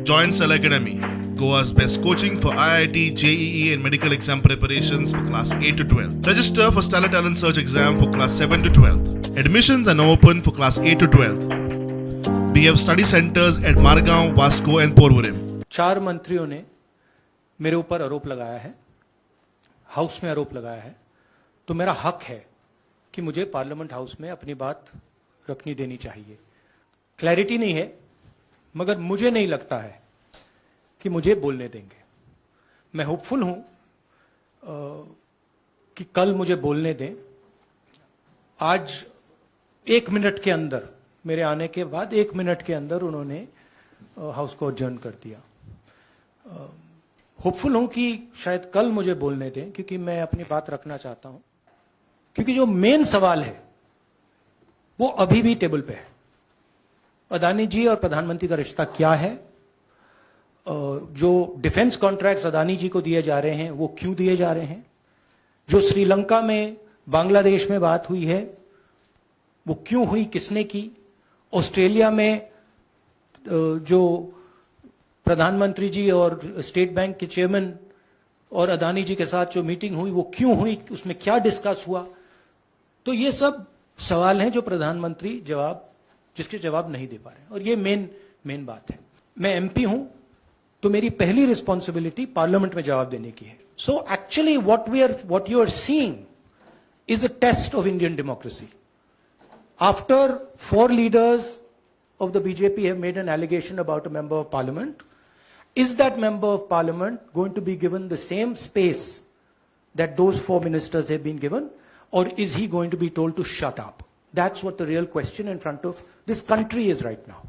Join Cell Academy, Goa's best coaching for IIT, JEE and medical exam preparations for class 8 to 12. Register for Stellar Talent Search exam for class 7 to 12. Admissions are now open for class 8 to 12. We have study centers at Margaon, Vasco and Porvorim. 4 मंत्रियों ने मेरे ऊपर आरोप लगाया है, house में आरोप लगाया है, तो मेरा हक है कि मुझे पार्लियामेंट हाउस में अपनी बात रखनी देनी चाहिए। क्लैरिटी नहीं है, मगर मुझे नहीं लगता है कि मुझे बोलने देंगे। मैं होपफुल हूं कि कल मुझे बोलने दें। आज 1 मिनट के अंदर, मेरे आने के बाद 1 मिनट के अंदर उन्होंने हाउस को अडजर्न कर दिया। होपफुल हूं कि शायद कल मुझे बोलने दें, क्योंकि मैं अपनी बात रखना चाहता हूं। क्योंकि जो मेन सवाल है वो अभी भी टेबल पे है। अदानी जी और प्रधानमंत्री का रिश्ता क्या है? जो डिफेंस कॉन्ट्रैक्ट्स अदानी जी को दिए जा रहे हैं वो क्यों दिए जा रहे हैं? जो श्रीलंका में, बांग्लादेश में बात हुई है वो क्यों हुई, किसने की? ऑस्ट्रेलिया में जो प्रधानमंत्री जी और स्टेट बैंक के चेयरमैन और अदानी जी के साथ जो मीटिंग हुई वो क्यों हुई, उसमें क्या डिस्कस हुआ? तो ये सब सवाल हैं जो प्रधानमंत्री जिसके जवाब नहीं दे पा रहे हैं, और ये मेन बात है। मैं एमपी हूं तो मेरी पहली रिस्पॉन्सिबिलिटी पार्लियामेंट में जवाब देने की है। So actually what you are seeing is a test of Indian democracy. After 4 leaders of the BJP have made an allegation about a member of parliament, is that member of parliament going to be given the same space that those 4 ministers have been given, or is he going to be told to shut up? That's what the real question in front of this country is right now.